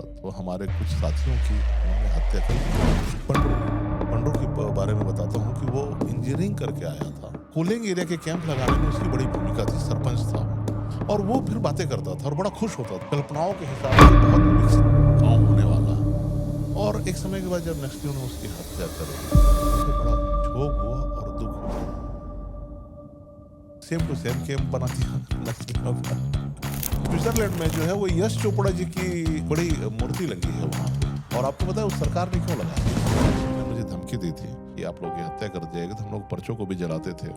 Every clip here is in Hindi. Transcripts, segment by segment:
तो हमारे कुछ साथियों की उन्होंने हत्या कर दी। पंडू के बारे में बताता हूँ कि वो इंजीनियरिंग करके आया था। कूलिंग एरिया के कैंप लगाने में उसकी बड़ी भूमिका थी, सरपंच था वो। और वो फिर बातें करता था और बड़ा खुश होता था, कल्पनाओं के हिसाब से बहुत विकसित गाँव होने वाला है। और एक समय के बाद जब नक्सलियों ने उसकी हत्या कर दी, तो उसे बड़ा क्षोभ हुआ और दुःख हुआ। सेम टू सेम कैंप बना दिया नक्सलियों का। स्विट्जरलैंड में जो है वो यश चोपड़ा जी की बड़ी मूर्ति लगी है वहाँ पे। और आपको पता है उस सरकार ने क्यों लगाई? उन्होंने मुझे धमकी दी थी कि आप लोग की हत्या कर जाएगी, तो हम लोग पर्चों को भी जलाते थे।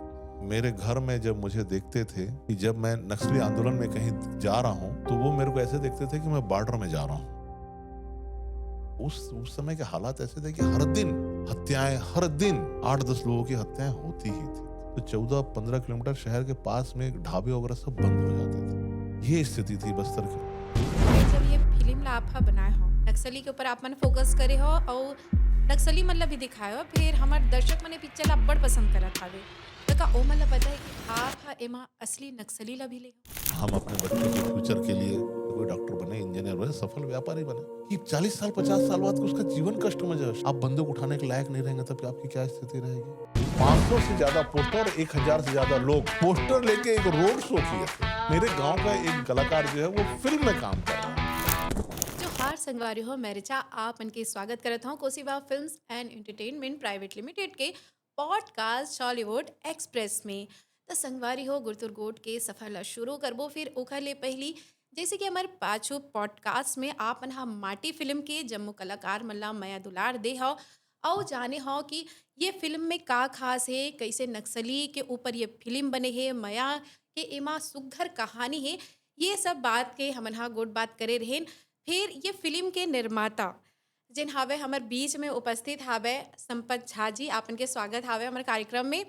मेरे घर में जब मुझे देखते थे कि जब मैं नक्सली आंदोलन में कहीं जा रहा हूँ, तो वो मेरे को ऐसे देखते थे कि मैं बॉर्डर में जा रहा हूँ। उस समय के हालात ऐसे थे कि हर दिन हत्याएं, हर दिन 8-10 लोगों की हत्याएं होती ही थी। तो 14-15 किलोमीटर शहर के पास में ढाबे वगैरह सब बंद हो जाते थे। ये स्थिति थी बस्तर की। जब ये फिल्म ला आप हा बनाए हो नक्सली के ऊपर आप मन फोकस करे हो और नक्सली मतलब भी दिखाए हो फिर हमार दर्शक मने पिक्चर ला बड़ पसंद करत हावे तो का ओ मतलब पता है कि आप हा एमा असली नक्सली ला भी ले हो? हम अपने बच्चों के फ्यूचर के लिए कोई डॉक्टर बने, इंजीनियर बने, सफल व्यापारी बने, कि 40 साल 50 साल बाद उसका जीवन कष्ट में जाए, आप बंदूक उठाने के लायक नहीं रहेंगे, तब आपकी क्या स्थिति रहेगी? 500 से ज्यादा पोस्टर, 1000 से ज्यादा लोग पोस्टर लेके एक रोड शो किए थे। मेरे गांव का एक कलाकार जो है वो फिल्म में काम कर रहा है। जो हार संगवारी हो मेरेचा आप उनके स्वागत करत हूँ Kosiba films and entertainment private limited के पॉडकास्ट हॉलीवुड एक्सप्रेस में। तो संगवारी हो गुरतुर गोट के सफर ला शुरू करबो फिर ओखर ले पहली जैसे कि हमारे पाछू पॉडकास्ट में आप मन हा माटी फिल्म के जम्मू कलाकार मल्ला मया दुलार दे हो और जाने हो कि ये फिल्म में का खास है, कैसे नक्सली के ऊपर ये फिल्म बने है, मया के एमा सुघर कहानी है, ये सब बात के हमन हा गोट बात करे रहेन। फिर ये फ़िल्म के निर्माता जिन हावे हमर बीच में उपस्थित हावे संपत झा जी, आपन के स्वागत हावे हमर कार्यक्रम में।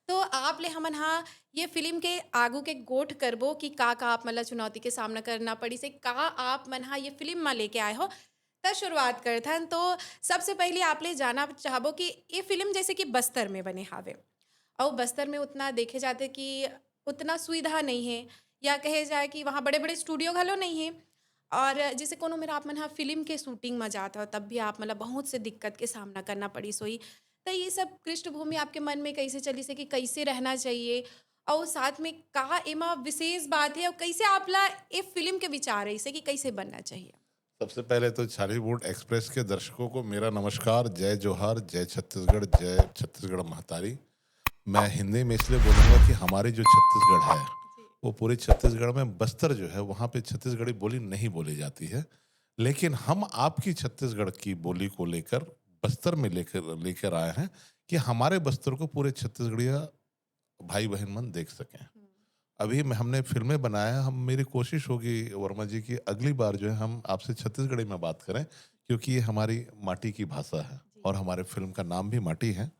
तो आप ले हमन हाँ ये फ़िल्म के आगू के गोठ करबो कि का आप मन ला चुनौती के सामना करना पड़ी से का आप मन हाँ ये फ़िल्म म लेके आए हो। त शुरुआत करथन तो सबसे पहले आप ले जानना चाहबो कि ये फ़िल्म जैसे कि बस्तर में बने हावे और बस्तर में उतना देखे जाते कि उतना सुविधा नहीं है या कहे जाए कि वहाँ बड़े-बड़े स्टूडियो घलो नहीं है। और जैसे कोनो मेरा आप मन ह फ़िल्म के शूटिंग में जात हो तब भी आप मतलब बहुत से दिक्कत के सामना करना पड़ी सोई। तो ये सब पृष्ठभूमि आपके मन में कैसे चली से कि कैसे रहना चाहिए? और साथ में का एमा विशेष बात है और कैसे आपला ए फ़िल्म के विचार है इसे कि कैसे बनना चाहिए? सबसे पहले तो छारीवुड एक्सप्रेस के दर्शकों को मेरा नमस्कार, जय जोहार, जय छत्तीसगढ़, जय छत्तीसगढ़ महतारी। मैं हिंदी में इसलिए बोलूँगा कि हमारी जो छत्तीसगढ़ है, जी। वो पूरे छत्तीसगढ़ में बस्तर जो है, वहाँ पे छत्तीसगढ़ी बोली नहीं बोली जाती है। लेकिन हम आपकी छत्तीसगढ़ की बोली को लेकर बस्तर में लेकर लेकर आए हैं कि हमारे बस्तर को पूरे छत्तीसगढ़िया भाई-बहन मन देख सकें। हुँ। अभी में हमने फ़िल्में बनाया है, हम मेरी कोशिश होगी वर्मा जी कि अगली बार जो है हम आपसे छत्तीसगढ़ी में बात करें, क्योंकि ये हमारी माटी की भाषा है जी। और हमारे फ़िल्म का नाम भी माटी है।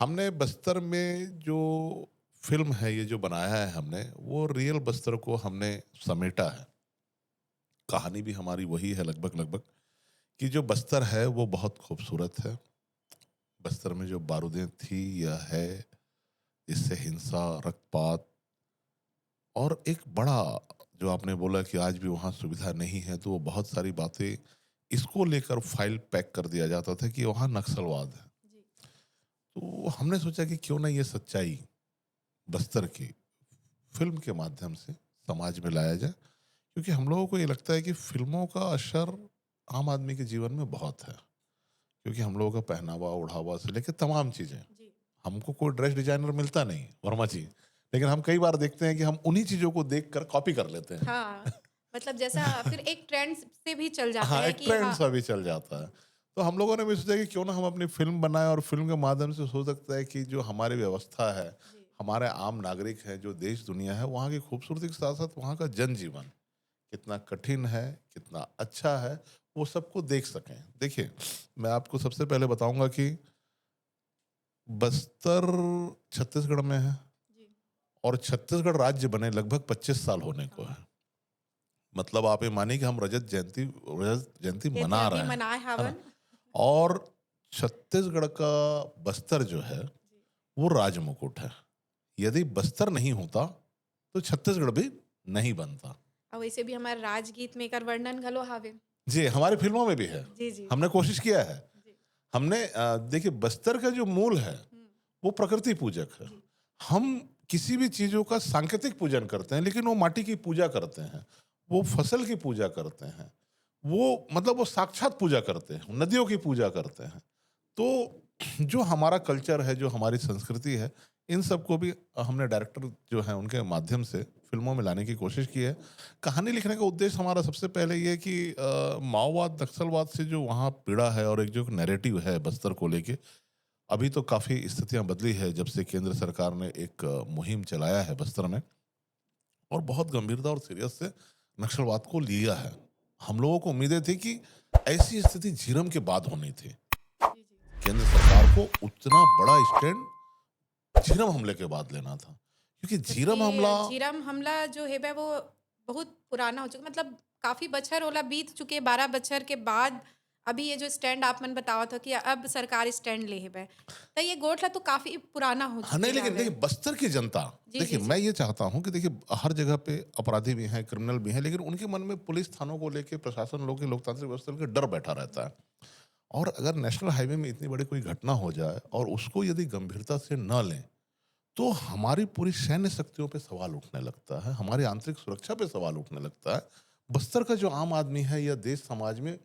हमने बस्तर में जो फ़िल्म है, ये जो बनाया है हमने, वो रियल बस्तर को हमने समेटा है। कहानी भी हमारी वही है लगभग-लगभग, कि जो बस्तर है वो बहुत खूबसूरत है। बस्तर में जो बारूदें थी या है, इससे हिंसा, रक्तपात और एक बड़ा, जो आपने बोला कि आज भी वहाँ सुविधा नहीं है, तो वो बहुत सारी बातें इसको लेकर फ़ाइल पैक कर दिया जाता था कि वहाँ नक्सलवाद है। जी। तो हमने सोचा कि क्यों ना ये सच्चाई बस्तर की फ़िल्म के माध्यम से समाज में लाया जाए, क्योंकि हम लोगों को ये लगता है कि फ़िल्मों का असर आम आदमी के जीवन में बहुत है। क्योंकि हम लोगों का पहनावा, ओढ़ावा से लेके तमाम चीज़ें, जी। हमको कोई ड्रेस डिज़ाइनर मिलता नहीं, वर्मा जी। लेकिन हम कई बार देखते हैं कि हम उन्हीं चीज़ों को देखकर कॉपी कर लेते हैं। हाँ, मतलब जैसा फिर एक ट्रेंड से भी चल जाता हाँ, है एक कि ट्रेंड हाँ। सा भी चल जाता है। तो हम लोगों ने भी सोचा कि क्यों ना हम अपनी फ़िल्म बनाएँ और फ़िल्म के माध्यम से हो सकता है कि जो हमारी व्यवस्था है, जी। हमारे आम नागरिक हैं, जो देश दुनिया है, वहाँ की खूबसूरती के साथ-साथ वहाँ का जनजीवन कितना कठिन है, कितना अच्छा है, वो सबको देख सकें। देखिए, मैं आपको सबसे पहले बताऊँगा कि बस्तर छत्तीसगढ़ में है जी। और छत्तीसगढ़ राज्य बने लगभग 25 साल होने को हाँ। है। मतलब आप ये मानिए कि हम रजत जयंती ये मना अभी रहे हैं, मनाए है ना? हवन। और छत्तीसगढ़ का बस्तर जो है, जी। वो राजमुकुट है। यदि बस्तर नहीं होता, तो छत्तीसगढ़ भी नहीं बनता। और वैसे भी हमारे राजगीत में एकर वर्णन घलो हावे। जी, हमारी फ़िल्मों में भी है। जी, जी। हमने कोशिश किया है। जी। हमने देखिए बस्तर का जो मूल है, हुँ, वो प्रकृति पूजक है। जी। हम किसी भी चीज़ों का सांकेतिक पूजन करते हैं, लेकिन वो माटी की पूजा करते हैं, वो फसल की पूजा करते हैं, वो मतलब वो साक्षात पूजा करते हैं, जी, नदियों की पूजा करते हैं। तो जो हमारा कल्चर है, जो हमारी संस्कृति है, इन सबको भी हमने डायरेक्टर जो हैं उनके माध्यम से फ़िल्मों में लाने की कोशिश की है। कहानी लिखने का उद्देश्य हमारा सबसे पहले ये है कि माओवाद, नक्सलवाद से जो वहाँ पीड़ा है और एक जो नैरेटिव है बस्तर को लेके, अभी तो काफ़ी स्थितियाँ बदली है जब से केंद्र सरकार ने एक मुहिम चलाया है बस्तर में और बहुत गंभीरता और सीरियस से नक्सलवाद को लिया है। हम लोगों को उम्मीदें थी कि ऐसी स्थिति झीरम के बाद होनी थी। जी, जी। केंद्र सरकार को उतना बड़ा स्टैंड झीरम हमले के बाद लेना था क्योंकि झीरम हमला क्योंकि झीरम हमला जो है वो बहुत पुराना हो चुका मतलब काफ़ी बछर होला बीत चुके 12 बछर के बाद अभी ये जो स्टैंड आप मन बतावत हो कि अब सरकार स्टैंड ले हेबे तो ये गोठ ला तो काफ़ी पुराना हो हाँ नहीं चुके लेकिन रहले। देखिए बस्तर की जनता जी, देखिए जी, मैं जी। ये चाहता हूँ कि देखिए हर जगह पे अपराधी भी हैं क्रिमिनल भी हैं लेकिन उनके मन में पुलिस थानों को लेके प्रशासन लोग के लोकतांत्रिक व्यवस्था के डर बैठा रहता है और अगर नेशनल हाईवे में इतनी बड़ी कोई घटना हो जाए और उसको यदि गंभीरता से न लें तो हमारी पूरी सैन्य शक्तियों पे सवाल उठने लगता है, हमारी आंतरिक सुरक्षा पे सवाल उठने लगता है। बस्तर का जो आम आदमी है या देश समाज में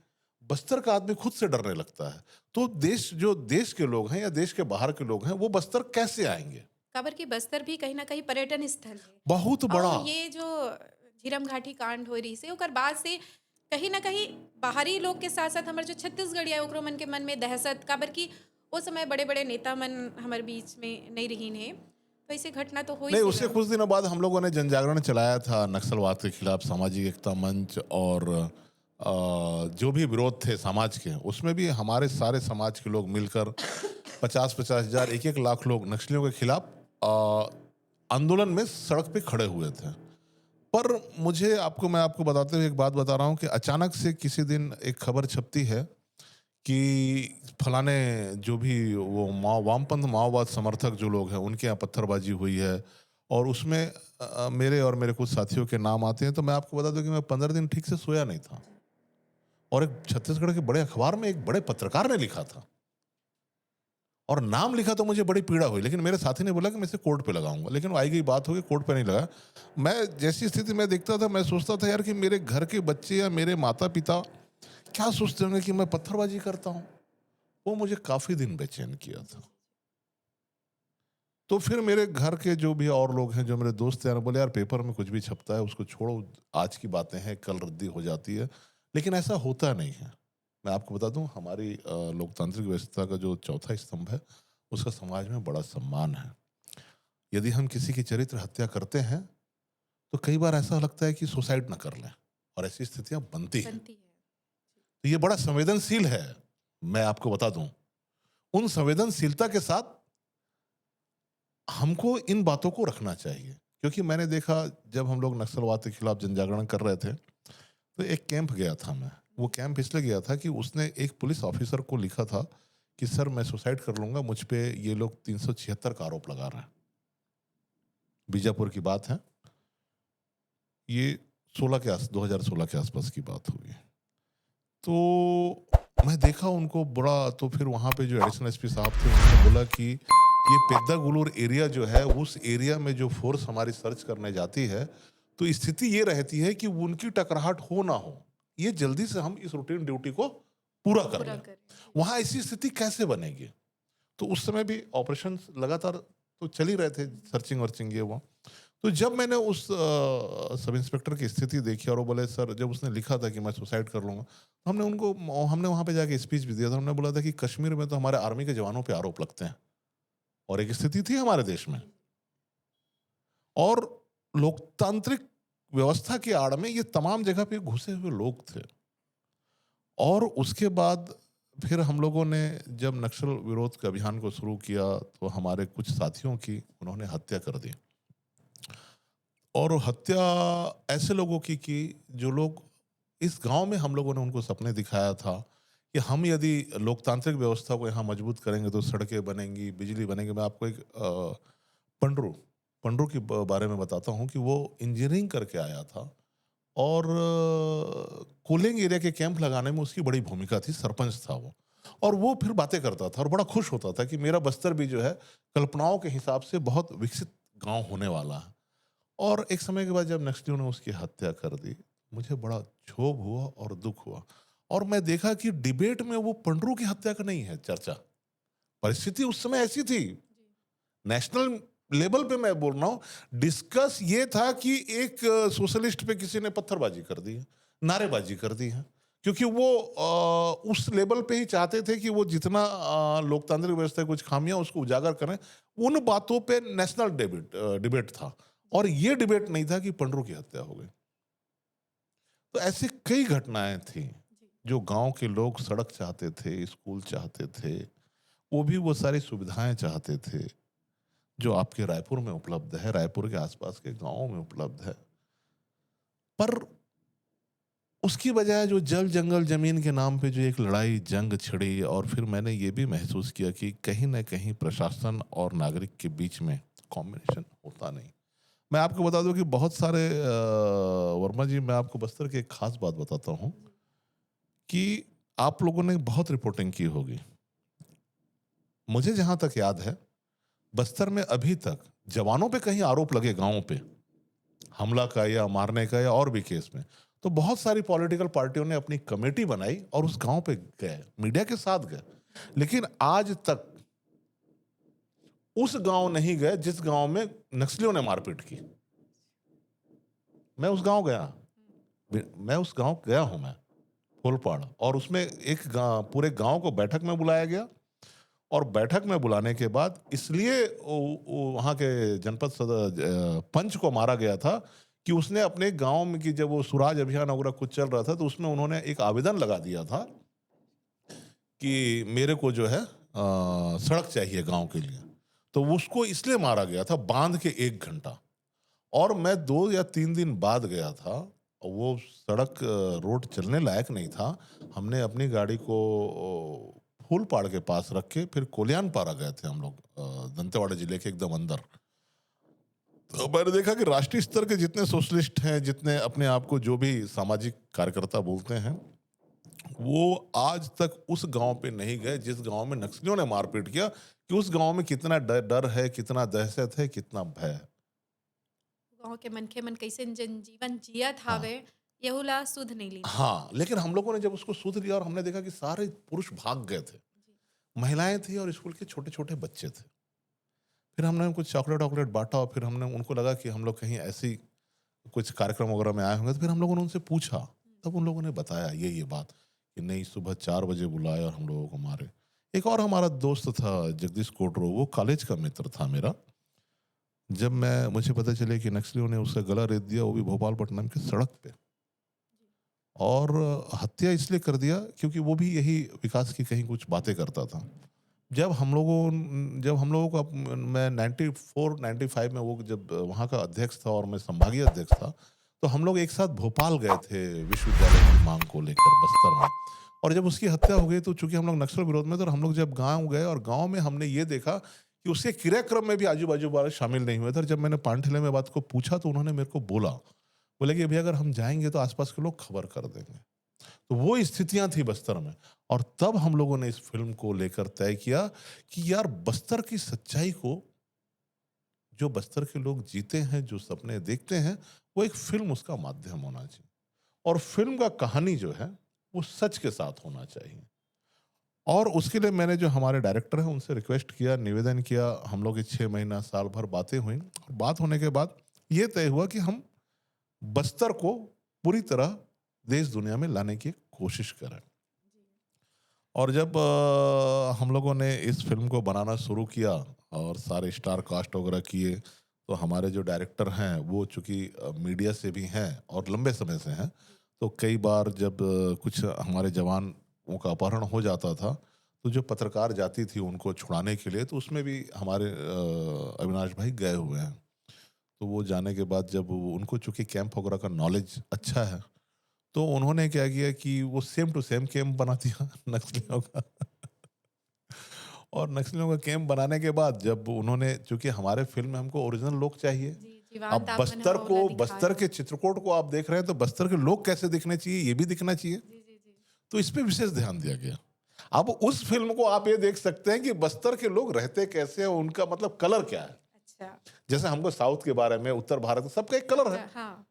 बस्तर का आदमी खुद से डरने लगता है। तो देश के लोग हैं या देश के बाहर के लोग हैं, वो बस्तर कैसे आएँगे? काबर की बस्तर भी कहीं न कहीं पर्यटन स्थल है। बहुत बड़ा। और ये जो झीरम घाटी कांड होई रही से ओकर बाद से कहीं न कहीं बाहरी लोग के साथ-साथ हमर जो छत्तीसगढ़िया ओकरो मन के मन में दहशत काबर कि ओ समय बड़े-बड़े नेता मन हमर बीच में नहीं रहीन हे। तो ऐसे घटना तो नहीं, होइस उससे हेबे। कुछ दिनों बाद हम लोगों ने जन-जागरण चलाया था नक्सलवाद के खिलाफ सामाजिक एकता मंच और जो भी विरोध थे समाज के, उसमें भी हमारे सारे समाज के लोग मिलकर 50-50 हज़ार, 1-1 लाख लोग नक्सलियों के खिलाफ आंदोलन में सड़क पे खड़े हुए थे। पर मैं आपको बताते हुए एक बात बता रहा हूँ कि अचानक से किसी दिन एक खबर छपती है कि फलाने जो भी वो वामपंथ माओवाद समर्थक जो लोग हैं उनके यहाँ पत्थरबाजी हुई है और उसमें मेरे और मेरे कुछ साथियों के नाम आते हैं तो मैं आपको बता दूं कि मैं 15 दिन ठीक से सोया नहीं था और एक छत्तीसगढ़ के बड़े अखबार में एक बड़े पत्रकार ने लिखा था और नाम लिखा तो मुझे बड़ी पीड़ा हुई लेकिन मेरे साथी ने बोला कि मैं इसे कोर्ट पे लगाऊंगा लेकिन वो आई गई बात होगी कोर्ट पे नहीं लगा। मैं जैसी स्थिति में देखता था मैं सोचता था यार कि मेरे घर के बच्चे या मेरे माता पिता क्या सोचते होंगे कि मैं पत्थरबाजी करता हूँ। वो मुझे काफ़ी दिन बेचैन किया जी, था। जी। तो फिर मेरे घर के जो भी और लोग हैं, जो मेरे दोस्त हैं, बोले यार पेपर में कुछ भी छपता है, उसको छोड़ो, आज की बातें हैं, कल रद्दी हो जाती है। लेकिन ऐसा होता नहीं है। मैं आपको बता दूं, हमारी लोकतांत्रिक व्यवस्था का जो चौथा स्तंभ है, उसका समाज में बड़ा सम्मान है। यदि हम किसी की चरित्र हत्या करते हैं, तो कई बार ऐसा लगता है कि सुसाइड ना कर लें और ऐसी स्थितियां बनती हैं। बनती है। तो ये बड़ा संवेदनशील है, मैं आपको बता दूं। उन संवेदनशीलता के साथ हमको इन बातों को रखना चाहिए क्योंकि मैंने देखा जब हम लोग नक्सलवाद के खिलाफ जन जागरण कर रहे थे तो एक कैंप गया था मैं। वो कैंप इसलिए गया था कि उसने एक पुलिस ऑफिसर को लिखा था कि सर मैं सुसाइड कर लूंगा, मुझ पे ये लोग 376 का आरोप लगा रहे हैं। बीजापुर की बात है, ये 2016 के आसपास की बात होगी। तो मैं देखा उनको बड़ा, तो फिर वहाँ पे जो एडिशनल एसपी साहब थे उन्होंने बोला कि ये पेद्दागुलूर एरिया जो है उस एरिया में जो फोर्स हमारी सर्च करने जाती है तो स्थिति ये रहती है कि उनकी टकराहट हो ना हो, ये जल्दी से हम इस रूटीन ड्यूटी को पूरा कर पूरा लें। करें। जी। वहाँ ऐसी स्थिति कैसे बनेगी? तो उस समय भी ऑपरेशन लगातार तो चल ही रहे थे, सर्चिंग वर्चिंग ये वो। तो जब मैंने उस सब इंस्पेक्टर की स्थिति देखी और वो बोले सर, जब उसने लिखा था कि मैं सुसाइड कर लूंगा, तो हमने वहां पे जाके स्पीच भी दिया था। हमने बोला था कि कश्मीर में तो हमारे आर्मी के जवानों पे आरोप लगते हैं और एक स्थिति थी हमारे देश में और लोकतांत्रिक व्यवस्था की आड़ में ये तमाम जगह पे घुसे हुए लोग थे। और उसके बाद फिर हम लोगों ने जब नक्सल विरोध के अभियान को शुरू किया तो हमारे कुछ साथियों की उन्होंने हत्या कर दी और हत्या ऐसे लोगों की जो लोग इस गांव में हम लोगों ने उनको सपने दिखाया था कि हम यदि लोकतांत्रिक व्यवस्था को यहाँ मजबूत करेंगे तो सड़कें बनेंगी, बिजली बनेंगे। मैं आपको एक पंडरू पंडरू के बारे में बताता हूँ कि वो इंजीनियरिंग करके आया था और कूलिंग एरिया के कैंप लगाने में उसकी बड़ी भूमिका थी, सरपंच था वो। और वो फिर बातें करता था और बड़ा खुश होता था कि मेरा बस्तर भी जो है कल्पनाओं के हिसाब से बहुत विकसित गांव होने वाला है। और एक समय के बाद जब नक्सलियों ने उसकी हत्या कर दी, मुझे बड़ा क्षोभ हुआ और दुख हुआ। और मैं देखा कि डिबेट में वो पंडरू की हत्या का नहीं है चर्चा। परिस्थिति उस समय ऐसी थी, नेशनल लेवल पे मैं बोल रहा हूं, डिस्कस ये था कि एक सोशलिस्ट पे किसी ने पत्थरबाजी कर दी है, नारेबाजी कर दी है, क्योंकि वो उस लेवल पे ही चाहते थे कि वो जितना लोकतांत्रिक व्यवस्था की कुछ खामियां उसको उजागर करें। उन बातों पे नेशनल डिबेट था। जी, और ये डिबेट नहीं था कि पंडरू की हत्या हो गई। तो ऐसी कई घटनाएं थी जी, जो गांव के लोग सड़क चाहते थे, स्कूल चाहते थे, वो भी वो सारी सुविधाएं चाहते थे जो आपके रायपुर में उपलब्ध है, रायपुर के आसपास के गांवों में उपलब्ध है। पर उसकी बजाय जो जल जंगल जमीन के नाम पे जो एक लड़ाई जंग छिड़ी, और फिर मैंने ये भी महसूस किया कि कहीं ना कहीं प्रशासन और नागरिक के बीच में कॉम्बिनेशन होता नहीं। मैं आपको बता दूं कि बहुत सारे वर्मा जी, मैं आपको बस्तर की एक खास बात बताता हूँ जी, कि आप लोगों ने बहुत रिपोर्टिंग की होगी। मुझे जहां तक याद है, बस्तर में अभी तक जवानों पे कहीं आरोप लगे गांवों पे, हमला का या मारने का या और भी केस में, तो बहुत सारी पॉलिटिकल पार्टियों ने अपनी कमेटी बनाई और उस गांव पे गए, मीडिया के साथ गए। लेकिन आज तक उस गांव नहीं गए जिस गांव में नक्सलियों ने मारपीट की। मैं उस गांव गया, मैं उस गांव गया हूं, मैं फुलपाड़, और उसमें एक पूरे गांव को बैठक में बुलाया गया। और बैठक में बुलाने के बाद इसलिए वहाँ के जनपद पंच को मारा गया था कि उसने अपने गांव में कि जब वो सुराज अभियान वगैरह कुछ चल रहा था, तो उसमें उन्होंने एक आवेदन लगा दिया था कि मेरे को जो है सड़क चाहिए गांव के लिए। तो उसको इसलिए मारा गया था, बांध के 1 घंटा। और मैं 2 या 3 दिन बाद गया था, वो सड़क रोड चलने लायक नहीं था। हमने अपनी गाड़ी को फूलपाड़ के पास रख के फिर कोलियान पारा गए थे हम लोग, दंतेवाड़ा जिले के एकदम अंदर। तो मैंने देखा कि राष्ट्रीय स्तर के जितने सोशलिस्ट हैं, जितने अपने आप को जो भी सामाजिक कार्यकर्ता बोलते हैं, वो आज तक उस गांव पे नहीं गए जिस गांव में नक्सलियों ने मारपीट किया, कि उस गांव में कितना डर डर है, कितना दहशत है, कितना भय है। गाँव के मनखे मन कइसे जनजीवन जियत हाँ, हावे, यहू ला सुध नहीं लीन। हाँ, लेकिन हम लोगों ने जब उसको सूद लिया और हमने देखा कि सारे पुरुष भाग गए थे, जी, महिलाएं थी और स्कूल के छोटे-छोटे बच्चे थे। फिर हमने उनको चॉकलेट-वॉकलेट बाँटा और फिर हमने उनको लगा कि हम लोग कहीं ऐसी कुछ कार्यक्रम वगैरह में आए होंगे, तो फिर हम लोगों ने उनसे पूछा। तब उन लोगों ने बताया ये बात कि नहीं, सुबह 4 बजे बुलाए और हम लोगों को मारे। एक और हमारा दोस्त था जगदीश कोटरो, वो कॉलेज का मित्र था मेरा। जब मुझे पता चले कि नक्सलियों ने उसका गला रेत दिया, वो भी भोपालपट्टनम की सड़क पे। और हत्या इसलिए कर दिया क्योंकि वो भी यही विकास की कहीं कुछ बातें करता था। जब हम लोगों को मैं 94 95 में, वो जब वहाँ का अध्यक्ष था और मैं संभागीय अध्यक्ष था, तो हम लोग एक साथ भोपाल गए थे विश्वविद्यालय की मांग को लेकर बस्तर में। और जब उसकी हत्या हो गई, तो चूंकि हम लोग नक्सल विरोध में थे, और हम लोग जब गांव गए और गांव में हमने ये देखा कि उसके क्रियाक्रम में भी आजू बाजू वाले शामिल नहीं हुए थे। और जब मैंने पानठेले में बात को पूछा, तो उन्होंने मेरे को बोले कि भैया, अगर हम जाएंगे तो आसपास के लोग खबर कर देंगे। तो वो स्थितियां थी बस्तर में। और तब हम लोगों ने इस फिल्म को लेकर तय किया कि यार, बस्तर की सच्चाई को, जो बस्तर के लोग जीते हैं, जो सपने देखते हैं, वो एक फिल्म उसका माध्यम होना चाहिए। और फिल्म का कहानी जो है, वो सच के साथ होना चाहिए। और उसके लिए मैंने जो हमारे डायरेक्टर हैं उनसे रिक्वेस्ट किया, निवेदन किया। हम लोग की 6 महीना साल भर बातें हुई, और बात होने के बाद ये तय हुआ कि हम बस्तर को पूरी तरह देश दुनिया में लाने की कोशिश करें। जी, और जब हम लोगों ने इस फिल्म को बनाना शुरू किया और सारे स्टार कास्ट वगैरह किए, तो हमारे जो डायरेक्टर हैं वो चूंकि मीडिया से भी हैं और लंबे समय से हैं, जी, तो कई बार जब कुछ हमारे जवानों का अपहरण हो जाता था, तो जो पत्रकार जाती थी उनको छुड़ाने के लिए, तो उसमें भी हमारे अविनाश भाई गए हुए हैं। तो वो जाने के बाद जब उनको चूंकि कैंप वगैरह का नॉलेज अच्छा है, तो उन्होंने क्या किया कि वो सेम टू सेम कैंप बना दिया जी, नक्सलियों का। और नक्सलियों का कैंप बनाने के बाद, जब उन्होंने, चूंकि हमारे फिल्म में हमको ओरिजिनल लोग चाहिए, जी, जी, जीवांत अब तापमान बस्तर होला को, दिखा बस्तर रहो। के चित्रकूट को आप देख रहे हैं तो बस्तर के लोग कैसे दिखने चाहिए ये भी दिखना चाहिए। जी, जी, जी। तो इस पे विशेष ध्यान दिया गया। अब उस फिल्म को आप ये देख सकते हैं कि बस्तर के लोग रहते कैसे हैं, उनका मतलब कलर क्या है। अच्छा, जैसे हमको साउथ के बारे में, उत्तर भारत में सबका एक कलर है, हाँ,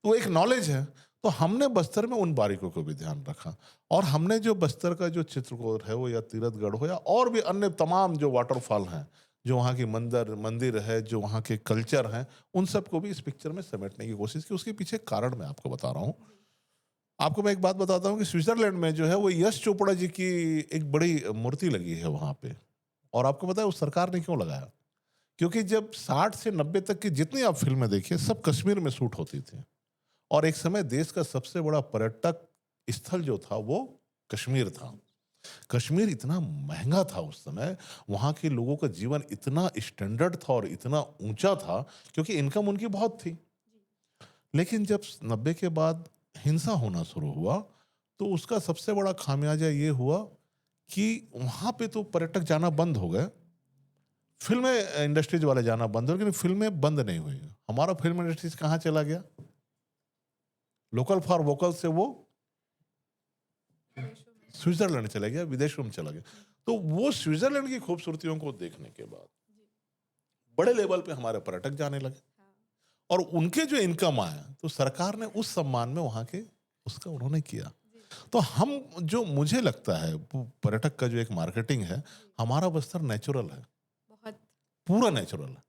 वो एक नॉलेज है। तो हमने बस्तर में उन बारीकों को भी ध्यान रखा, और हमने जो बस्तर का जो चित्रकूट है वो, या तीरथगढ़ हो, या और भी अन्य तमाम जो वाटरफॉल हैं, जो वहाँ की मंदिर मंदिर है, जो वहाँ के कल्चर हैं, उन सबको भी इस पिक्चर में समेटने की कोशिश की। उसके पीछे कारण मैं आपको बता रहा हूँ। जी, आपको मैं एक बात बताता हूँ कि स्विट्जरलैंड में जो है वो यश चोपड़ा जी की एक बड़ी मूर्ति लगी है वहाँ पे। और आपको पता है उस सरकार ने क्यों लगाया? क्योंकि जब 60 से 90 तक की जितनी आप फिल्में देखिए सब कश्मीर में शूट होती थी, और एक समय देश का सबसे बड़ा पर्यटक स्थल जो था वो कश्मीर था। कश्मीर इतना महंगा था उस समय, वहाँ के लोगों का जीवन इतना स्टैंडर्ड था और इतना ऊंचा था, क्योंकि इनकम उनकी बहुत थी। लेकिन जब 90 के बाद हिंसा होना शुरू हुआ, तो उसका सबसे बड़ा खामियाजा ये हुआ कि वहाँ पे तो पर्यटक जाना बंद हो गए, फिल्में इंडस्ट्रीज वाले जाना बंद हो गए, लेकिन फिल्में बंद नहीं हुई। हमारा फिल्म इंडस्ट्रीज कहाँ चला गया? लोकल फॉर वोकल से वो विदेशों में। स्विट्जरलैंड चला गया, विदेशों में चला गया। हुँ, तो वो स्विट्जरलैंड की खूबसूरतियों को देखने के बाद जी, बड़े लेवल पे हमारे पर्यटक जाने लगे, हाँ, और उनके जो इनकम आया तो सरकार ने उस सम्मान में वहाँ के उसका उन्होंने किया। जी, तो हम, जो मुझे लगता है वो पर्यटक का जो एक मार्केटिंग है, जी, हमारा बस्तर नेचुरल है, बहुत पूरा नेचुरल है।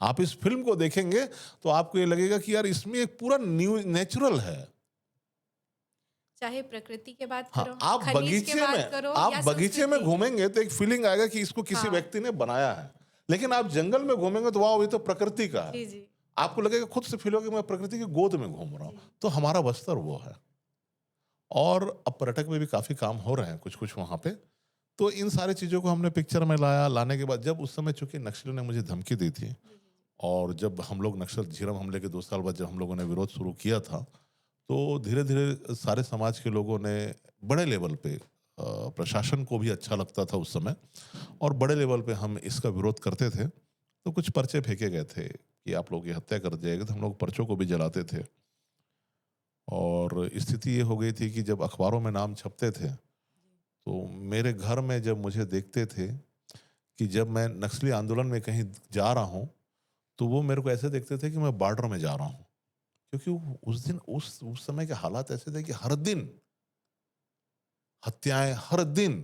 आप इस फिल्म को देखेंगे तो आपको ये लगेगा कि यार इसमें एक पूरा न्यू नेचुरल है। चाहे प्रकृति की बात हाँ, करो, आप खनिज की बगीचे बात में करो आप या बगीचे में संस्कृति की। घूमेंगे तो एक फीलिंग आएगा कि इसको किसी हाँ, व्यक्ति ने बनाया है। लेकिन आप जंगल में घूमेंगे तो वाह, ये तो प्रकृति का है। जी, जी, आपको लगेगा, खुद से फील होगा कि मैं प्रकृति की गोद में घूम रहा हूँ। जी, तो हमारा बस्तर वो है। और अब पर्यटक में भी काफी काम हो रहे हैं कुछ कुछ वहां पे। तो इन सारी चीजों को हमने पिक्चर में लाया। लाने के बाद जब उस समय चूंकि नक्सलियों ने मुझे धमकी दी थी, जी, जी, जी, और जब हम लोग नक्सल झीरम हमले के 2 साल बाद जब हम लोगों ने विरोध शुरू किया था, तो धीरे धीरे सारे समाज के लोगों ने बड़े लेवल पे, प्रशासन को भी अच्छा लगता था उस समय, और बड़े लेवल पे हम इसका विरोध करते थे। तो कुछ पर्चे फेंके गए थे कि आप लोग की हत्या कर जाएगी, तो हम लोग पर्चों को भी जलाते थे। और स्थिति ये हो गई थी कि जब अखबारों में नाम छपते थे, तो मेरे घर में जब मुझे देखते थे कि जब मैं नक्सली आंदोलन में कहीं जा रहा हूँ, तो वो मेरे को ऐसे देखते थे कि मैं बॉर्डर में जा रहा हूँ। क्योंकि उस दिन उस समय के हालात ऐसे थे कि हर दिन हत्याएं, हर दिन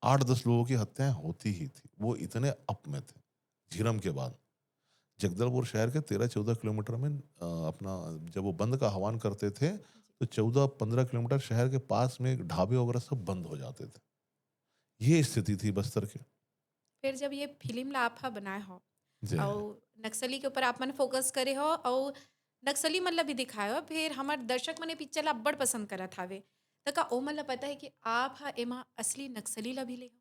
8-10 लोगों की हत्याएं होती ही थी। वो इतने अप में थे। झीरम के बाद जगदलपुर शहर के 13-14 किलोमीटर में, अपना जब वो बंद का आह्वान करते थे, जी। तो 14-15 किलोमीटर शहर के पास में ढाबे वगैरह सब बंद हो जाते थे। ये स्थिति थी बस्तर की। फिर जब ये फ़िल्म ला आपहा बनाए हो जी। और नक्सली के ऊपर आप मन फोकस करे हो और नक्सली मन ला भी दिखाए हो, फिर हमार दर्शक मने पिक्चर ला अब्बड़ पसंद करत हावे। त का ओ मन ला पता है कि आप हा एमा असली नक्सली ला भी ले हो?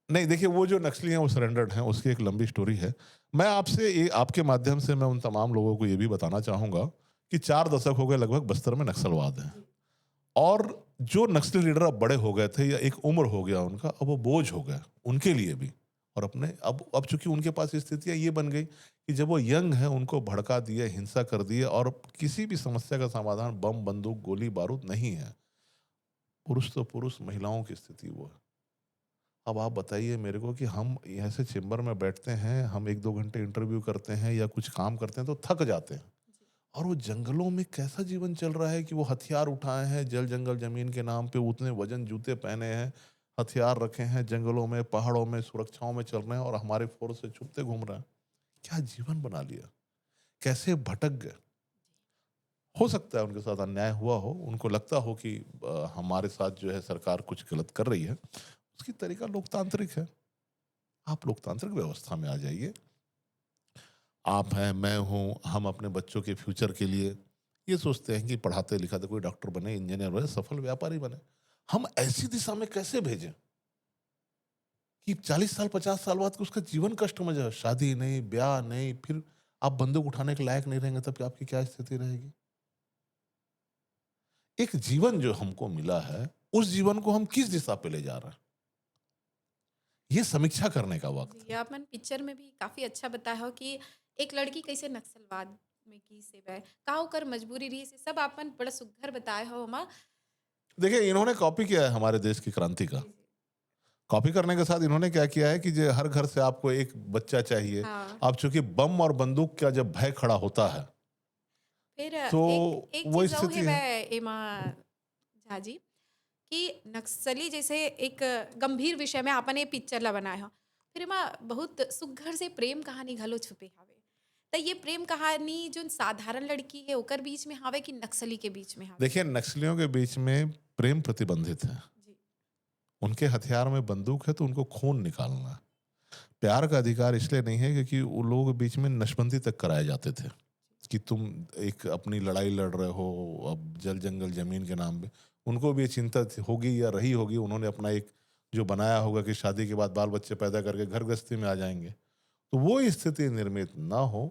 नहीं, देखिए, वो जो नक्सली हैं वो सरेंडर्ड हैं, उसकी एक लंबी स्टोरी है। मैं आपसे ये, आपके माध्यम से मैं उन तमाम लोगों को ये भी बताना चाहूँगा कि 4 दशक हो गए लगभग बस्तर में नक्सलवाद है। जी, और जो नक्सली लीडर अब बड़े हो गए थे, या एक उम्र हो गया उनका, अब वो बोझ हो गए उनके लिए भी। और अपने अब चूँकि उनके पास स्थितियाँ ये बन गई कि जब वो यंग हैं उनको भड़का दिए, हिंसा कर दिए, और किसी भी समस्या का समाधान बम, बंदूक, गोली, बारूद नहीं है। पुरुष तो पुरुष, महिलाओं की स्थिति वो है। अब आप बताइए मेरे को कि हम ऐसे चेंबर में बैठते हैं, हम 1-2 घंटे इंटरव्यू करते हैं या कुछ काम करते हैं तो थक जाते हैं। जी, और वो जंगलों में कैसा जीवन चल रहा है कि वो हथियार उठाए हैं, जल जंगल जमीन के नाम पे उतने वजन जूते पहने हैं, हथियार रखे हैं, जंगलों में, पहाड़ों में, सुरक्षाओं में चल रहे हैं, और हमारे फोर्स से छुपते घूम रहे हैं। क्या जीवन बना लिया? कैसे भटक गए? हो सकता है उनके साथ अन्याय हुआ हो, उनको लगता हो कि हमारे साथ जो है सरकार कुछ गलत कर रही है। उसकी तरीका लोकतांत्रिक है। आप लोकतांत्रिक व्यवस्था में आ जाइए। आप हैं, मैं हूँ, हम अपने बच्चों के फ्यूचर के लिए ये सोचते हैं कि पढ़ाते लिखाते कोई डॉक्टर बने, इंजीनियर बने, सफल व्यापारी बने। हम ऐसी दिशा में कैसे भेजें कि 40 साल 50 साल बाद उसका जीवन कष्ट में जाए? शादी नहीं, ब्याह नहीं, फिर आप बंदूक उठाने के लायक नहीं रहेंगे, तब आपकी क्या स्थिति रहेगी? एक जीवन जो हमको मिला है, उस जीवन को हम किस दिशा पे ले जा रहे हैं, ये समीक्षा करने का वक्त जी, है। आप मन पिक्चर में भी काफ़ी अच्छा बताया हो कि एक लड़की कैसे नक्सलवाद में की से वह का ओकर मजबूरी रही से सब आपन बड़ा सुघ्घर बताए हो ओमा। देखिए, इन्होंने कॉपी किया है हमारे देश की क्रांति का। जी, जी। कॉपी करने के साथ इन्होंने क्या किया है कि जो हर घर से आपको एक बच्चा चाहिए। हाँ, अब चूँकि बम और बंदूक का जब भय खड़ा होता है, फिर तो एक एक वो चीज़ और है स्थिति है। वह एमा झा जी कि नक्सली जैसे एक गंभीर विषय में आपने ये पिक्चर ला बनाए हो। फिर एमा बहुत सुघ्घर से प्रेम कहानी घलो छुपे हावे। त ये प्रेम कहानी जोन साधारण लड़की है ओकर बीच में हावे कि नक्सली के बीच में हावे? देखिए, नक्सलियों के बीच में प्रेम प्रतिबंधित है। जी, उनके हथियार में बंदूक है तो उनको खून निकालना है। प्यार का अधिकार इसलिए नहीं है क्योंकि उन लोगों के बीच में नसबंदी तक कराए जाते थे कि तुम एक अपनी लड़ाई लड़ रहे हो अब जल जंगल जमीन के नाम पे। उनको भी ये चिंता होगी या रही होगी, उन्होंने अपना एक जो बनाया होगा कि शादी के बाद बाल बच्चे पैदा करके घर गृहस्थी में आ जाएंगे। तो वो स्थिति निर्मित ना हो,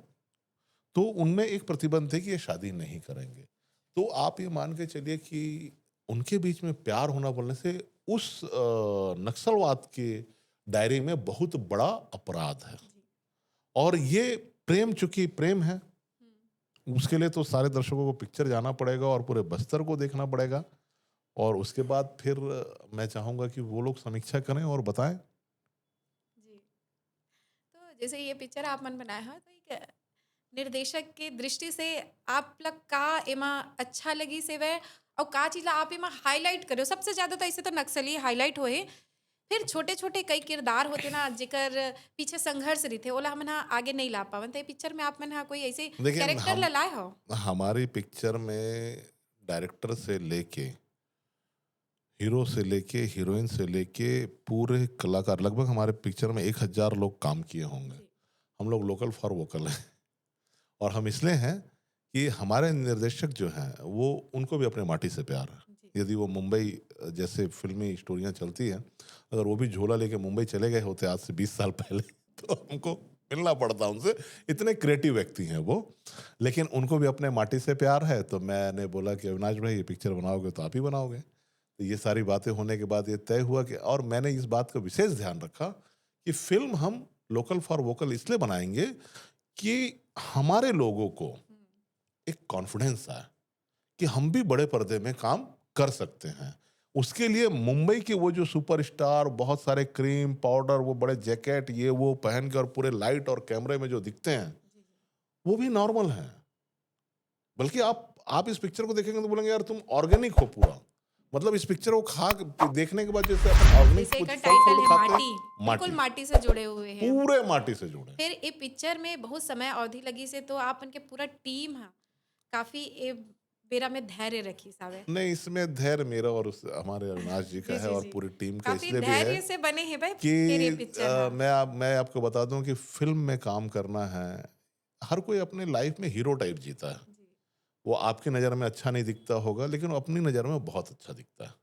तो उनमें एक प्रतिबंध थे कि ये शादी नहीं करेंगे। तो आप ये मान के चलिए कि उनके बीच में प्यार होना बोलने से उस नक्सलवाद के दायरे में बहुत बड़ा अपराध है। जी। और ये प्रेम, चूंकि प्रेम है, हुँ। उसके लिए तो सारे दर्शकों को पिक्चर जाना पड़ेगा और पूरे बस्तर को देखना पड़ेगा। और उसके बाद फिर मैं चाहूंगा कि वो लोग समीक्षा करें और बताएं। जी। तो जैसे ये पिक्चर आप मन बनाए हो तो एक निर्देशक के दृष्टि से आप लग का एमा अच्छा लगी से वह और का चीज़ ला आप एमा हाइलाइट करो सबसे ज़्यादा तो ऐसे तो नक्सली हाइलाइट होए फिर छोटे-छोटे कई किरदार होते ना जेकर पीछे संघर्ष रहिथे ओला हमन हा आगे नहीं ला पावन त ये पिक्चर में आप मन हा कोई ऐसे देखिए, कैरेक्टर ला हम लाए हो? हमारी पिक्चर में डायरेक्टर से लेके, हीरो से लेके, हीरोइन से लेके, पूरे कलाकार, लगभग हमारे पिक्चर में 1000 लोग काम किए होंगे। जी, हम लोग लोकल फॉर वोकल हैं। और हम इसलिए हैं कि हमारे निर्देशक जो हैं वो, उनको भी अपने माटी से प्यार है। जी। यदि वो मुंबई जैसे फिल्मी स्टोरियां चलती हैं, अगर वो भी झोला लेके मुंबई चले गए होते आज से 20 साल पहले तो हमको मिलना पड़ता उनसे। इतने क्रिएटिव व्यक्ति हैं वो। लेकिन उनको भी अपने माटी से प्यार है, तो मैंने बोला कि अविनाश भाई, ये पिक्चर बनाओगे तो आप ही बनाओगे। तो ये सारी बातें होने के बाद ये तय हुआ कि, और मैंने इस बात का विशेष ध्यान रखा कि फिल्म हम लोकल फॉर वोकल इसलिए बनाएंगे कि हमारे लोगों को हुँ। एक कॉन्फिडेंस आए कि हम भी बड़े पर्दे में काम कर सकते हैं। उसके लिए मुंबई के वो जो सुपरस्टार, बहुत सारे क्रीम पाउडर, वो बड़े जैकेट ये वो पहन के और पूरे लाइट और कैमरे में जो दिखते हैं, जी, जी। वो भी नॉर्मल हैं। बल्कि आप इस पिक्चर को देखेंगे तो बोलेंगे यार तुम ऑर्गेनिक हो पूरा। मतलब इस पिक्चर को देखने के बाद जैसे अपन ऑर्गेनिक जैसे कुछ एकर फल टाइटल फूल है खाते हैं, माटी, बिल्कुल माटी, माटी से जुड़े हुए हैं हम। पूरे माटी से जुड़े। फिर ये पिक्चर में बहुत समय अवधि लगी से तो आप उनके पूरा टीम हा काफ़ी ए बेरा में धैर्य रखी सावे। नहीं, इसमें धैर्य मेरा और उस हमारे अविनाश जी का जी, है, जी, और जी। पूरी टीम का काफ़ी इसलिए भी है धैर्य से बने हैं भाई कि फिर ये पिक्चर हा। मैं आपको बता दूं कि फिल्म में काम करना है, हर कोई अपने लाइफ में हीरो टाइप जीता है। जी, वो आपकी नज़र में अच्छा नहीं दिखता होगा, लेकिन वो अपनी नज़र में बहुत अच्छा दिखता है।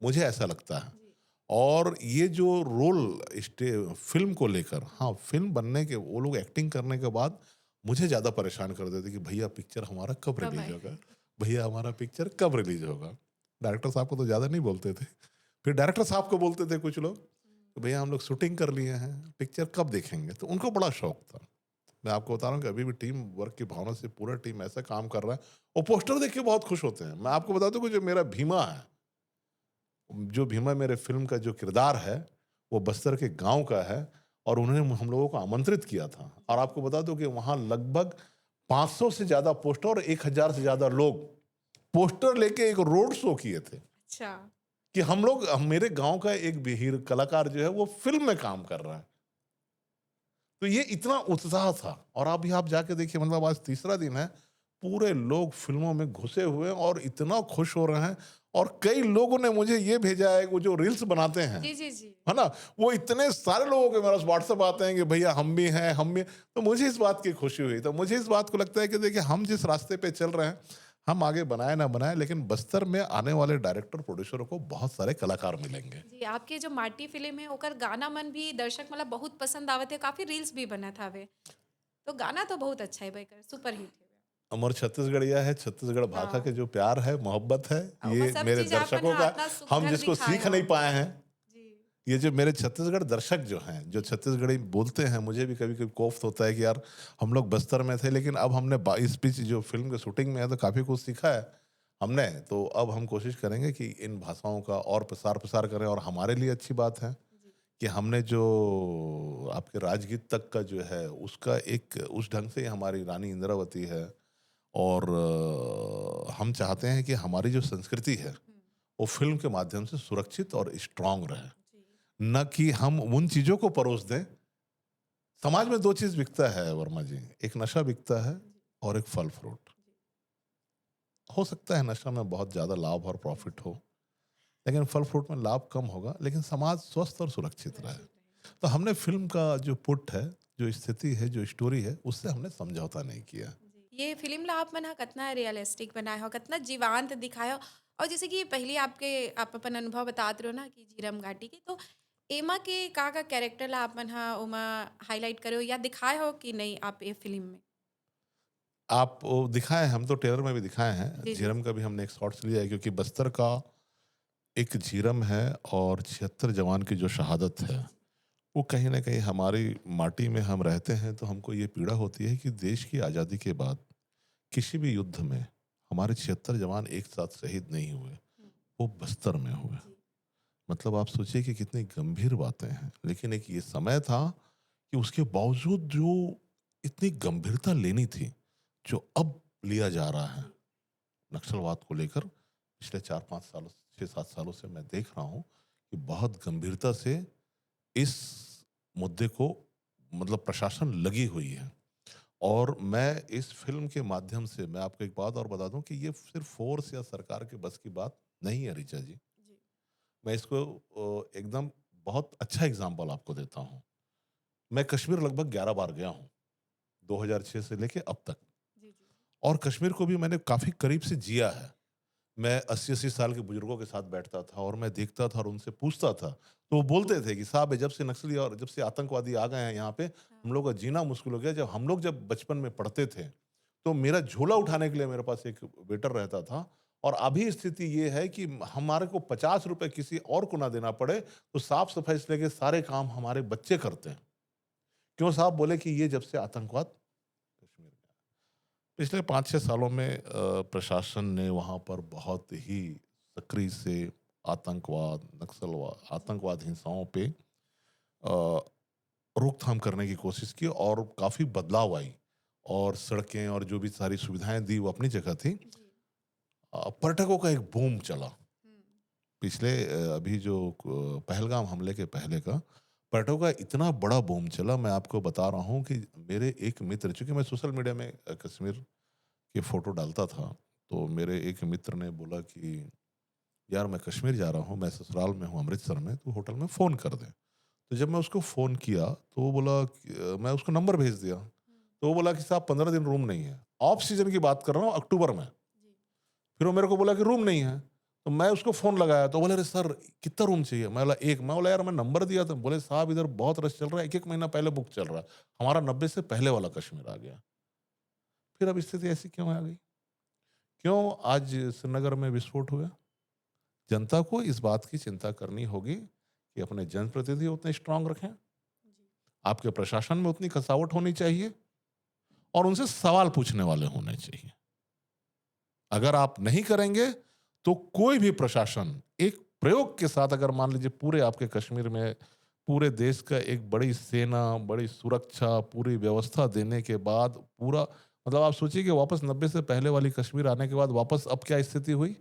मुझे ऐसा लगता है। जी। और ये जो रोल फिल्म को लेकर, हाँ, फिल्म बनने के वो लोग एक्टिंग करने के बाद मुझे ज़्यादा परेशान कर देते कि भैया पिक्चर हमारा कब कब रिलीज आए? होगा, भैया हमारा पिक्चर कब रिलीज होगा। डायरेक्टर साहब को तो ज़्यादा नहीं बोलते थे। फिर डायरेक्टर साहब को बोलते थे कुछ लोग, तो भैया हम लोग शूटिंग कर लिए हैं, पिक्चर कब देखेंगे। तो उनको बड़ा शौक था। मैं आपको बता रहा हूँ कि अभी भी टीम वर्क की भावना से पूरा टीम ऐसा काम कर रहा है, और पोस्टर देख के बहुत खुश होते हैं। मैं आपको बता दूं कि जो मेरा भीमा है, जो भीमा मेरे फिल्म का जो किरदार है, वो बस्तर के गांव का है। और उन्होंने हम लोगों को आमंत्रित किया था, और आपको बता दूं कि वहां लगभग 500 से ज्यादा पोस्टर और 1000 से ज्यादा लोग पोस्टर लेके एक रोड शो किए थे अच्छा। कि मेरे गांव का एक हीरो कलाकार जो है वो फिल्म में काम कर रहा है। तो ये इतना उत्साह था। और अभी आप जाके देखिए, मतलब आज तीसरा दिन है, पूरे लोग फिल्मों में घुसे हुए हैं और इतना खुश हो रहे हैं। और कई लोगों ने मुझे ये भेजा है, वो जो रील्स बनाते हैं, जी, जी, जी। है ना, वो इतने सारे लोगों के मेरे व्हाट्सएप आते हैं कि भैया हम भी हैं, हम भी। तो मुझे इस बात की खुशी हुई। तो मुझे इस बात को लगता है कि देखिए, हम जिस रास्ते पे चल रहे हैं, हम आगे बनाए ना बनाए, लेकिन बस्तर में आने वाले डायरेक्टर प्रोड्यूसरों को बहुत सारे कलाकार मिलेंगे। जी, आपके जो माटी फ़िल्म है ओकर गाना मन भी दर्शक मतलब बहुत पसंद आवत है, काफ़ी रील्स भी बनत हवे। तो गाना तो बहुत अच्छा है भाई कर सुपर हिट है। अमर छत्तीसगढ़िया है, छत्तीसगढ़ भाषा के हाँ, जो प्यार है, मोहब्बत है, ओमा ये सब मेरे चीज़ आपन दर्शकों ह का। अतना हम सुघ्घर जिसको दिखाए सीख हो। नहीं पाए हैं, जी। ये जो मेरे छत्तीसगढ़ दर्शक जो हैं, जो छत्तीसगढ़ी बोलते हैं, मुझे भी कभी-कभी कोफ्त होता है कि यार हम लोग बस्तर में थे, लेकिन अब हमने इस बीच जो फ़िल्म के शूटिंग में है तो काफ़ी कुछ सीखा है हमने। तो अब हम कोशिश करेंगे कि इन भाषाओं का और प्रसार-प्रसार करें, और हमारे लिए अच्छी बात है जी, कि हमने जो आपके राजगीत तक का जो है, उसका एक उस ढंग से ही हमारी रानी इंद्रावती है, और हम चाहते हैं कि हमारी जो संस्कृति है, हुँ, वो फ़िल्म के माध्यम से सुरक्षित और स्ट्रॉन्ग रहे। जी, ना कि हम उन चीज़ों को परोस दें। समाज में 2 चीज़ बिकता है वर्मा जी, एक नशा बिकता है जी, और एक फल-फ्रूट। जी, हो सकता है नशा में बहुत ज़्यादा लाभ और प्रॉफ़िट जी, हो, लेकिन फल-फ्रूट में लाभ कम होगा, लेकिन समाज स्वस्थ और सुरक्षित रहे। सुरक्षित रहे। तो हमने फ़िल्म का जो पुट है, जो स्थिति है, जो स्टोरी है, उससे हमने समझौता नहीं किया। जी, ये फ़िल्म ला आप मन ह कतना रियलिस्टिक बनाए हो, कतना जीवांत दिखाए हो और जैसे कि पहले आप अपन अनुभव बतात रहे हो ना कि झीरम घाटी के, तो एमा के का कैरेक्टर ला आप मन ह ओमा हाइलाइट करे हो या दिखाए हो कि नहीं आप ये फ़िल्म में? आप वो दिखाए हैं, हम तो ट्रेलर में भी दिखाए हैं, जी, जी, झीरम का भी हमने एक शॉट्स लिया है, क्योंकि बस्तर का एक झीरम है और 76 जवान की जो शहादत है, जी, जी, वो कहीं न कहीं हमारी माटी में हम रहते हैं, तो हमको ये पीड़ा होती है कि देश की आज़ादी के बाद किसी भी युद्ध में हमारे 76 जवान एक साथ शहीद नहीं हुए, हुँ, वो बस्तर में हुए। जी, मतलब आप सोचिए कि कितनी गंभीर बातें हैं, लेकिन एक ये समय था कि उसके बावजूद जो इतनी गंभीरता लेनी थी, जो अब लिया जा रहा है जी, नक्सलवाद को लेकर, पिछले 4-5 सालों, 6-7 सालों से मैं देख रहा हूँ कि बहुत गंभीरता से इस मुद्दे को, मतलब प्रशासन लगी हुई है। और मैं इस फ़िल्म के माध्यम से मैं आपको एक बात और बता दूँ कि ये सिर्फ़ फ़ोर्स या सरकार के बस की बात नहीं है ऋचा जी। जी, मैं इसको एकदम बहुत अच्छा एग्ज़ाम्पल आपको देता हूँ। मैं कश्मीर लगभग 11 बार गया हूँ, 2006 से लेके अब तक, जी, जी, और कश्मीर को भी मैंने काफ़ी करीब से जिया है। मैं 80-80 साल के बुजुर्गों के साथ बैठता था और मैं देखता था और उनसे पूछता था। तो वो बोलते थे कि साहब ये जब से नक्सली और जब से आतंकवादी आ गए हैं यहाँ पे, हाँ, हम लोग का जीना मुश्किल हो गया। जब हम लोग जब बचपन में पढ़ते थे, तो मेरा झोला उठाने के लिए मेरे पास एक वेटर रहता था, और अभी स्थिति ये है कि हमारे को ₹50 किसी और को ना देना पड़े, तो साफ-सफाई से लेके सारे काम हमारे बच्चे करते हैं। क्यों साहब? बोले कि ये जब से आतंकवाद कश्मीर में, पिछले 5-6 सालों में प्रशासन ने वहाँ पर बहुत ही सक्रिय से जी, आतंकवाद हिंसाओं पे रोकथाम करने की कोशिश की, और काफ़ी बदलाव आई, और सड़कें और जो भी सारी सुविधाएँ दी वो अपनी जगह थी। जी, पर्यटकों का एक बूम चला। हुँ, पिछले अभी जो पहलगाम हमले के पहले का पर्यटकों का इतना बड़ा बूम चला, मैं आपको बता रहा हूँ कि मेरे एक मित्र, चूँकि मैं सोशल मीडिया में कश्मीर की फ़ोटो डालता था, तो मेरे एक मित्र ने बोला कि यार मैं कश्मीर जा रहा हूँ, मैं ससुराल में हूँ अमृतसर में, तू होटल में फ़ोन कर दे। तो जब मैं उसको फ़ोन किया तो वो बोला कि मैं उसको नंबर भेज दिया। हुँ, तो वो बोला कि साहब 15 दिन रूम नहीं है। ऑफ सीज़न की बात कर रहा हूँ, अक्टूबर में। जी, फिर वो मेरे को बोला कि रूम नहीं है। तो मैं उसको फ़ोन लगाया तो बोले, "अरे सर कितना रूम चाहिए?" मैं बोला 1। मैं बोला, "यार मैं नंबर दिया था।" बोले, "साहब इधर बहुत रश चल रहा है, 1-1 महीना पहले बुक चल रहा है। हमारा 90 से पहले वाला कश्मीर आ गया।" फिर अब स्थिति ऐसी क्यों आ गई? क्यों आज श्रीनगर में विस्फोट हुआ? जनता को इस बात की चिंता करनी होगी कि अपने जनप्रतिनिधि उतने स्ट्रांग रखें, जी, आपके प्रशासन में उतनी कसावट होनी चाहिए, और उनसे सवाल पूछने वाले होने चाहिए। अगर आप नहीं करेंगे, तो कोई भी प्रशासन एक प्रयोग के साथ, अगर मान लीजिए पूरे आपके कश्मीर में पूरे देश का एक बड़ी सेना, बड़ी सुरक्षा, पूरी व्यवस्था देने के बाद पूरा, मतलब आप सोचिए कि वापस 90 से पहले वाली कश्मीर आने के बाद वापस अब क्या स्थिति हुई?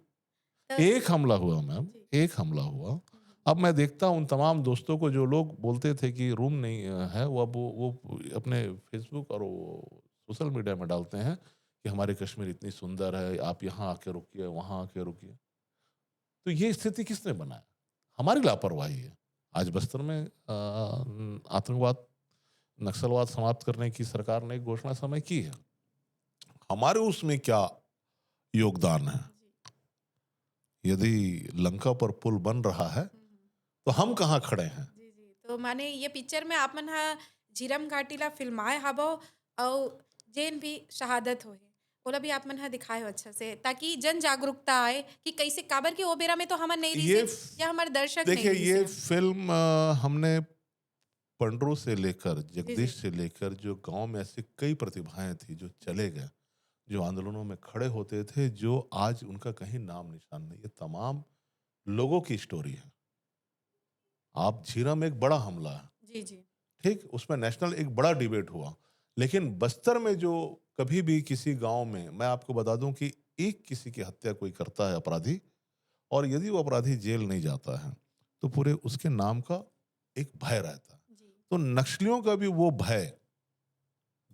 तो एक हमला हुआ मैम, जी, एक हमला हुआ। हुँ, हुँ, अब मैं देखता हूँ उन तमाम दोस्तों को जो लोग बोलते थे कि रूम नहीं है, वो अब वो अपने फ़ेसबुक और वो सोशल मीडिया में डालते हैं कि हमारी कश्मीर इतनी सुंदर है, आप यहाँ आके रुकिए, वहाँ आके रुकिए। तो ये स्थिति किसने बनाया? हमारी लापरवाही है। आज बस्तर में आतंकवाद, नक्सलवाद समाप्त करने की सरकार ने एक घोषणा समय की है। हमारे उसमें क्या योगदान है? जी, यदि लंका पर पुल बन रहा है, हुँ, हुँ। तो हम कहाँ खड़े हैं? जी, जी। तो माने ये पिक्चर में आप मन ह झीरम घाटी ला फ़िल्माए हबो अउ जेन भी शहादत होए हे, ओला भी आप मन ह दिखाए हो अच्छा से ताकि जन जागरूकता आए कि कैसे काबर के ओ बेरा में तो हमन नहीं ये रहिसे या हमारे दर्शक नहीं देखिए रहिसे। ये फिल्म हमने पंडरू से लेकर जी, जी। जगदीश से लेकर जो गांव में ऐसी कई प्रतिभाएं थी जो चले गए, जो आंदोलनों में खड़े होते थे, जो आज उनका कहीं नाम निशान नहीं, ये तमाम लोगों की स्टोरी है। आप झीरम एक बड़ा हमला है, जी, जी। ठीक, उसमें नेशनल एक बड़ा डिबेट हुआ, लेकिन बस्तर में जो कभी भी किसी गांव में, मैं आपको बता दूं कि एक किसी की हत्या कोई करता है अपराधी, और यदि वो अपराधी जेल नहीं जाता है तो पूरे उसके नाम का एक भय रहता है। जी। तो नक्सलियों का भी वो भय,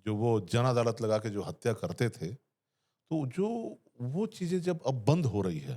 जो वो जन अदालत लगा के जो हत्या करते थे, तो जो वो चीजें जब अब बंद हो रही है,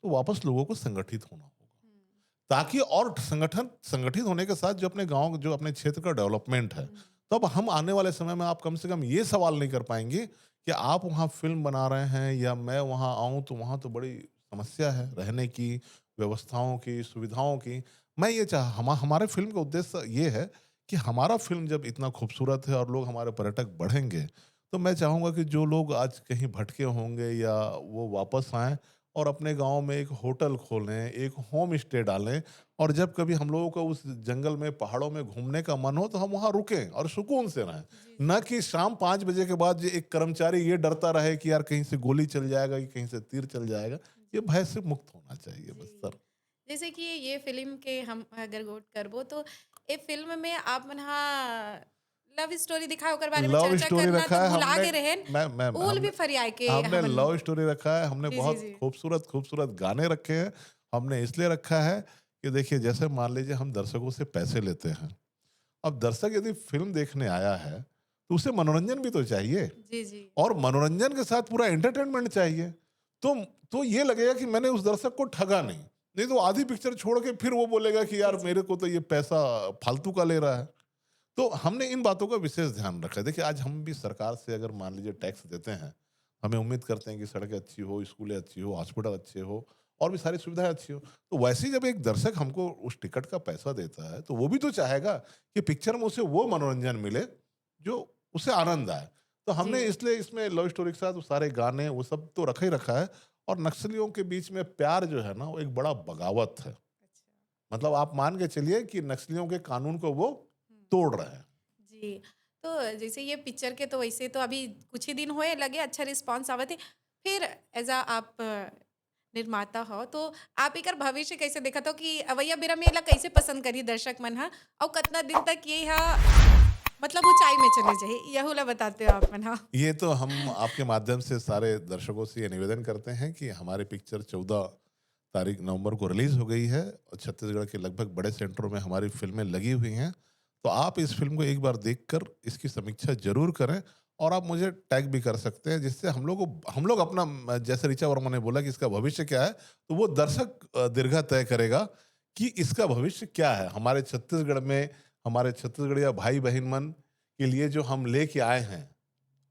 तो वापस लोगों को संगठित होना होगा, हुँ, ताकि और संगठन संगठित होने के साथ जो अपने गांव, जो अपने क्षेत्र का डेवलपमेंट है, हुँ। तब हम आने वाले समय में आप कम से कम ये सवाल नहीं कर पाएंगे कि आप वहाँ फिल्म बना रहे हैं या मैं वहाँ आऊँ तो वहाँ तो बड़ी समस्या है रहने की, व्यवस्थाओं की, सुविधाओं की। मैं ये चाह हमारे फिल्म का उद्देश्य ये है कि हमारा फिल्म जब इतना खूबसूरत है और लोग हमारे पर्यटक बढ़ेंगे, तो मैं चाहूँगा कि जो लोग आज कहीं भटके होंगे या वो वापस आएँ और अपने गाँव में एक होटल खोलें, एक होम स्टे डालें, और जब कभी हम लोगों को उस जंगल में, पहाड़ों में घूमने का मन हो तो हम वहाँ रुकें और सुकून से रहें। जी, ना जी। कि शाम 5 बजे के बाद जो एक कर्मचारी ये डरता रहे कि यार कहीं से गोली चल जाएगा कि कहीं से तीर चल जाएगा। ये जी, भय से मुक्त होना चाहिए बस जी। सर। जैसे कि ये फ़िल्म के हम अगर गोट करबो तो ए फ़िल्म में आप मन हा लव स्टोरी दिखाए ओकर बारे में लव चर्चा स्टोरी करना तो रखा है भुला हमने, गे रहेन, मैं ओल भी हमने फरियाए के हमने हमन। लव स्टोरी रखा है, हमने जी, जी, बहुत जी। खूबसूरत खूबसूरत गाने रखे हैं। हमने इसलिए रखा है कि देखिए, जैसे मान लीजिए हम दर्शकों से पैसे लेते हैं, अब दर्शक यदि फ़िल्म देखने आया है, तो उसे मनोरंजन भी तो चाहिए, जी, जी। और मनोरंजन के साथ पूरा एंटरटेनमेंट चाहिए। तो ये लगेगा कि मैंने उस दर्शक को ठगा नहीं। नहीं तो आधी पिक्चर छोड़ के फिर वो बोलेगा कि जी, यार जी। मेरे को तो ये पैसा फालतू का ले रहा है। तो हमने इन बातों का विशेष ध्यान रखा है। देखिए, आज हम भी सरकार से अगर मान लीजिए टैक्स देते हैं, हमें उम्मीद करते हैं कि सड़कें अच्छी हो, स्कूलें अच्छी हो, हॉस्पिटल अच्छे हो, और भी सारी सुविधाएँ अच्छी हो। तो वैसे ही जब एक दर्शक हमको उस टिकट का पैसा देता है, तो वो भी तो चाहेगा कि पिक्चर में उसे वो मनोरंजन मिले, जो उसे आनंद आए। तो जी। हमने इसलिए इसमें लव स्टोरी के साथ वो सारे गाने, वो सब तो रखा ही रखा है, और नक्सलियों के बीच में प्यार जो है ना, वो एक बड़ा बगावत है। अच्छा। मतलब आप मान के चलिए कि नक्सलियों के कानून को वो हुँ। तोड़ रहे हैं। जी, तो जैसे ये पिक्चर के तो वैसे तो अभी कुछ ही दिन होए लगे अच्छा रिस्पॉन्स आवत है। फिर एज़ आप निर्माता हो तो आप एकर भविष्य कैसे देखत हो कि अवइया बेरा में एला कैसे पसंद करही दर्शक मन ह? अउ कतना दिन तक ये ह मतलब ऊँचाई में चले जाही? यहू ला बताते हो आप मन ह? ये तो हम आपके माध्यम से सारे दर्शकों से ये निवेदन करते हैं कि हमारी पिक्चर 14 तारीख नवंबर को रिलीज हो गई है, और छत्तीसगढ़ के लगभग बड़े सेंटरों में हमारी फिल्में लगी हुई हैं। तो आप इस फिल्म को एक बार देखकर इसकी समीक्षा जरूर करें, और आप मुझे टैग भी कर सकते हैं, जिससे हम लोग अपना जैसे ऋचा वर्मा ने बोला कि इसका भविष्य क्या है, तो वो दर्शक दीर्घा तय करेगा कि इसका भविष्य क्या है। हमारे छत्तीसगढ़ में हमारे छत्तीसगढ़िया भाई बहन मन के लिए जो हम लेके आए हैं,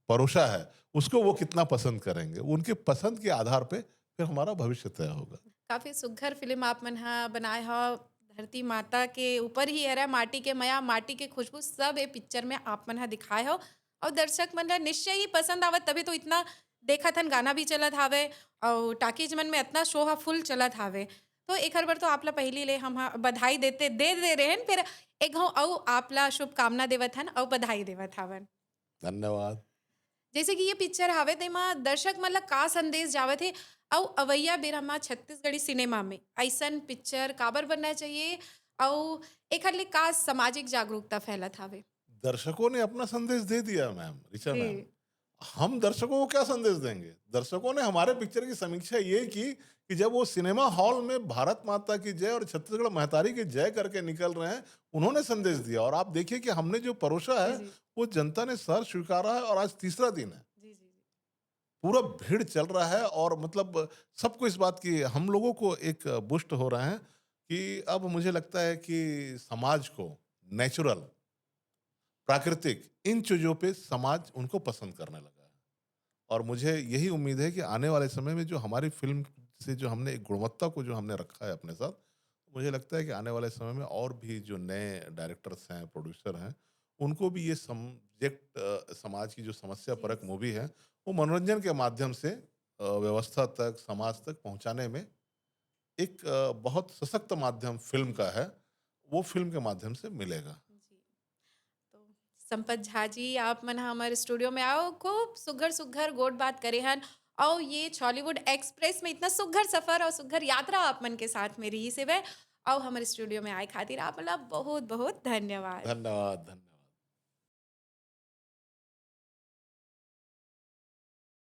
परोसा है, उसको वो कितना पसंद करेंगे। उनके पसंद के आधार पे फिर हमारा भविष्य तय होगा। काफ़ी सुघ्घर फ़िल्म आप मन ह बनाए हो। धरती माता के ऊपर ही हरय, माटी के मया, माटी के खुशबू सब ए पिक्चर में आप मन ह दिखाए हो और दर्शक मन ल निश्चय ही पसंद आवत तभी तो इतना देखत हन, गाना भी चलत हावे अउ टॉकीज मन में इतना शो ह फुल चलत हावे। तो एखर बर तो आप ला पहिली ले हम ह बधाई दे दे रहेन फिर एक घांव अउ आप ला शुभकामना देवत हन अउ बधाई देवत हावन। धन्यवाद। जैसे कि ये पिक्चर हावे तेमा दर्शक मन ला का संदेश जावत हे अउ अवइया बेरा म छत्तीसगढ़ी सिनेमा में अइसन पिक्चर काबर बनना चाहिए अउ एखर ले का सामाजिक जागरूकता फैलत हावे? दर्शकों ने अपना संदेश दे दिया मैम, ऋचा जी। मैम। हम दर्शकों को क्या संदेश देंगे? दर्शकों ने हमारे पिक्चर की समीक्षा ये की कि जब वो सिनेमा हॉल में भारत माता की जय और छत्तीसगढ़ महतारी की जय करके निकल रहे हैं, उन्होंने संदेश दिया, और आप देखिए कि हमने जो परोसा जी, है, जी। वो जनता ने सर स्वीकारा है, और आज तीसरा दिन है। जी, जी, जी। पूरा भीड़ चल रहा है, और मतलब सबको इस बात की, हम लोगों को एक बुस्ट हो रहा है कि अब मुझे लगता है कि समाज को नेचुरल, प्राकृतिक, इन चीज़ों पे समाज उनको पसंद करने लगा है। और मुझे यही उम्मीद है कि आने वाले समय में जो हमारी फ़िल्म से जो हमने एक गुणवत्ता को जो हमने रखा है अपने साथ, मुझे लगता है कि आने वाले समय में और भी जो नए डायरेक्टर्स हैं, प्रोड्यूसर हैं, उनको भी ये समाज की जो समस्या जी, परक जी। मूवी है, वो मनोरंजन के माध्यम से व्यवस्था तक, समाज तक पहुँचाने में एक बहुत सशक्त माध्यम फ़िल्म का है, वो फ़िल्म के माध्यम से मिलेगा। जी। तो संपत झा जी आप मन हमारे स्टूडियो में आओ खूब सुघर सुघर गोट बात करे हन और ये छॉलीवुड एक्सप्रेस में इतना सुघर सफर और सुघर यात्रा आप मन के साथ में रही से वे और हमारे स्टूडियो में आए खातिर आप मतलब बहुत बहुत धन्यवाद धन्यवाद, धन्यवाद।